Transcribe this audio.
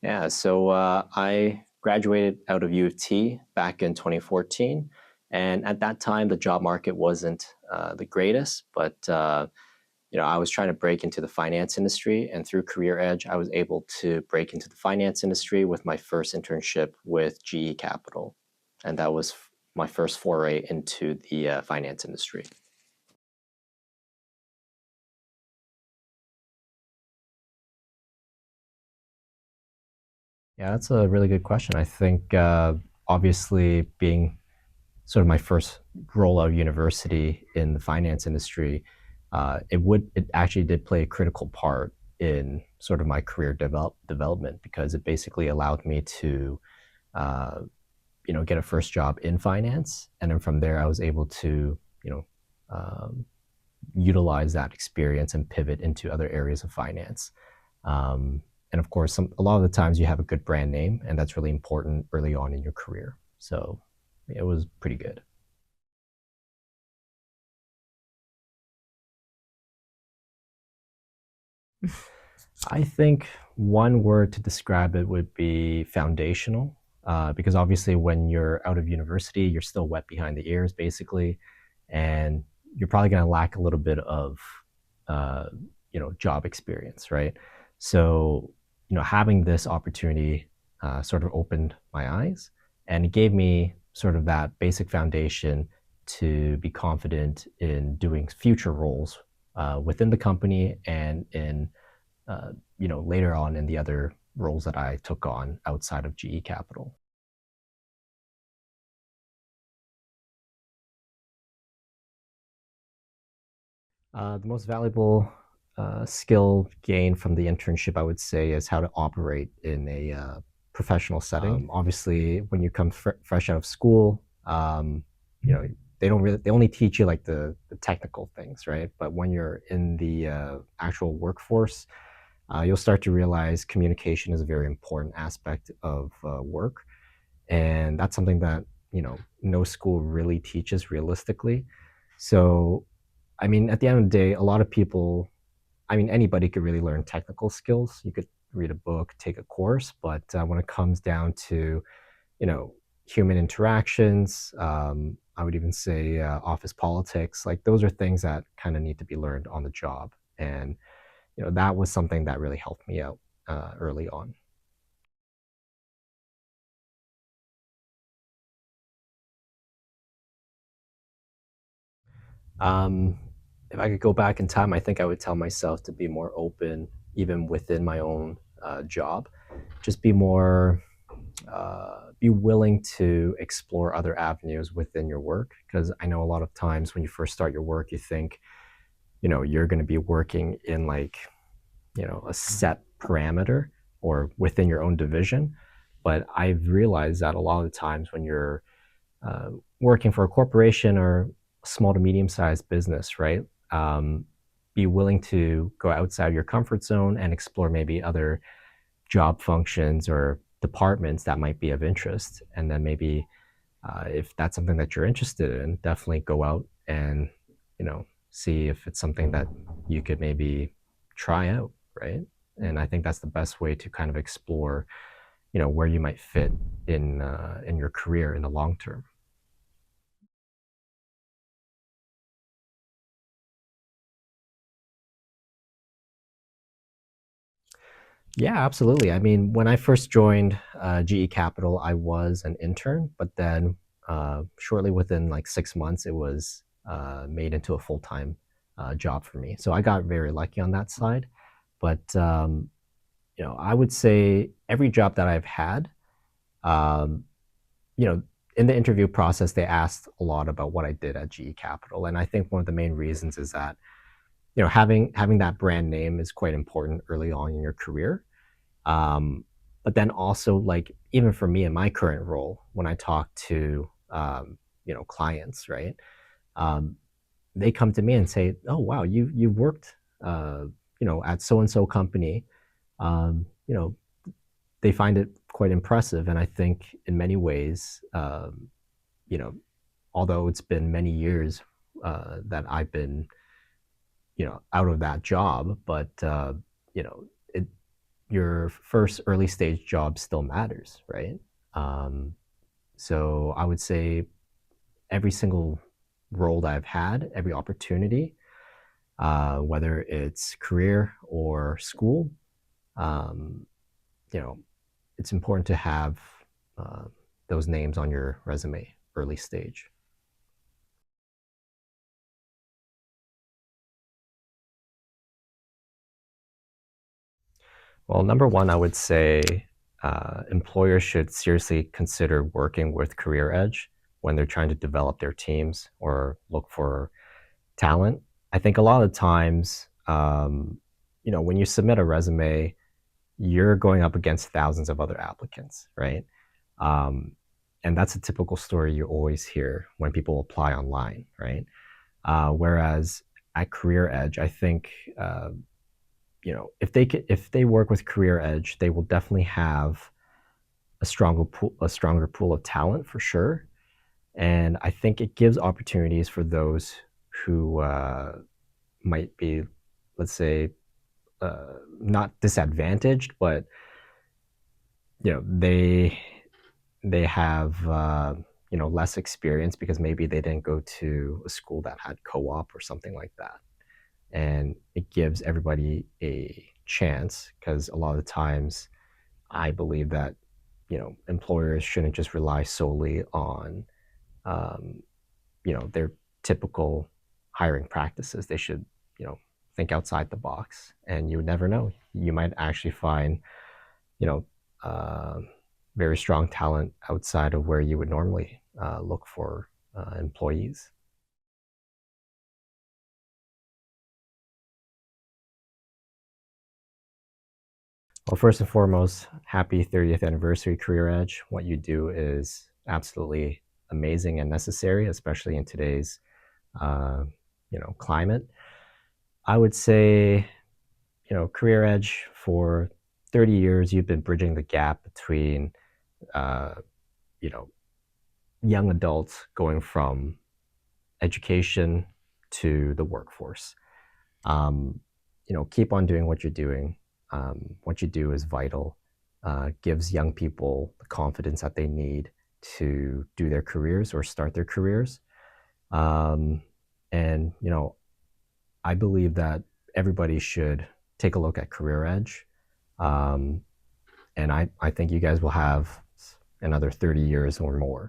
I graduated out of U of T back in 2014, and at that time the job market wasn't the greatest, but I was trying to break into the finance industry, and through Career Edge, I was able to break into the finance industry with my first internship with GE Capital, and that was my first foray into the finance industry. Yeah, that's a really good question. I think obviously being sort of my first role out of university in the finance industry, it actually did play a critical part in sort of my career development because it basically allowed me to uh, get a first job in finance, and then from there I was able to you know um, utilize that experience and pivot into other areas of finance. And of course, a lot of the times you have a good brand name, and that's really important early on in your career. So it was pretty good. I think one word to describe it would be foundational, because obviously when you're out of university, you're still wet behind the ears, basically, and you're probably going to lack a little bit of, uh, job experience, right? So, having this opportunity sort of opened my eyes, and it gave me sort of that basic foundation to be confident in doing future roles within the company and in later on in the other roles that I took on outside of GE Capital. The most valuable skill gained from the internship, I would say, is how to operate in a professional setting. Obviously, when you come fresh out of school, you know, they only teach you like the technical things, right? But when you're in the actual workforce, you'll start to realize communication is a very important aspect of work, and that's something that no school really teaches realistically. So, I mean, at the end of the day, a lot of people, I mean, anybody could really learn technical skills. You could read a book, take a course, but when it comes down to you know human interactions, I would even say office politics, like those are things that kind of need to be learned on the job, and that was something that really helped me out early on. Um, if I could go back in time, I think I would tell myself to be more open, even within my own job. Just be willing to explore other avenues within your work. Because I know a lot of times when you first start your work, you think, you're going to be working in like, a set parameter or within your own division. But I've realized that a lot of the times when you're uh, working for a corporation or small to medium sized business, right? Um, be willing to go outside your comfort zone and explore maybe other job functions or departments that might be of interest. And then maybe if that's something that you're interested in, definitely go out and, see if it's something that you could maybe try out, right? And I think that's the best way to kind of explore, where you might fit in your career in the long term. Yeah, absolutely. I mean, when I first joined GE Capital, I was an intern, but then shortly within like 6 months, it was made into a full time job for me. So I got very lucky on that side. But I would say every job that I've had, um, you know, in the interview process, they asked a lot about what I did at GE Capital, and I think one of the main reasons is that having that brand name is quite important early on in your career. um, but then also, like, even for me in my current role, when I talk to clients, right? Um, they come to me and say, "Oh, wow, you worked, at so and so company." You know, they find it quite impressive, and I think in many ways, you know, although it's been many years that I've been, out of that job, but it your first early stage job still matters, right? Um, so I would say every single role that I've had, every opportunity, whether it's career or school, um, you know, it's important to have uh, those names on your resume early stage. Well, number one, I would say employers should seriously consider working with Career Edge when they're trying to develop their teams or look for talent. I think a lot of times, when you submit a resume, you're going up against thousands of other applicants, right? Um, and that's a typical story you always hear when people apply online, right? Whereas at Career Edge, I think if they work with Career Edge, they will definitely have a stronger pool of talent for sure. And I think it gives opportunities for those who might be, let's say, not disadvantaged, but they have less experience because maybe they didn't go to a school that had co-op or something like that. And it gives everybody a chance because a lot of times I believe that employers shouldn't just rely solely on um, their typical hiring practices. They should think outside the box, and you would never know. You might actually find you know uh, very strong talent outside of where you would normally look for employees. Well, first and foremost, happy 30th anniversary, Career Edge. What you do is absolutely amazing and necessary, especially in today's uh, climate. I would say, Career Edge for 30 years, you've been bridging the gap between, uh, you know, young adults going from education to the workforce. Um, keep on doing what you're doing. What you do is vital. Gives young people the confidence that they need to do their careers or start their careers. Um, and I believe that everybody should take a look at Career Edge. Um, and I think you guys will have another 30 years or more.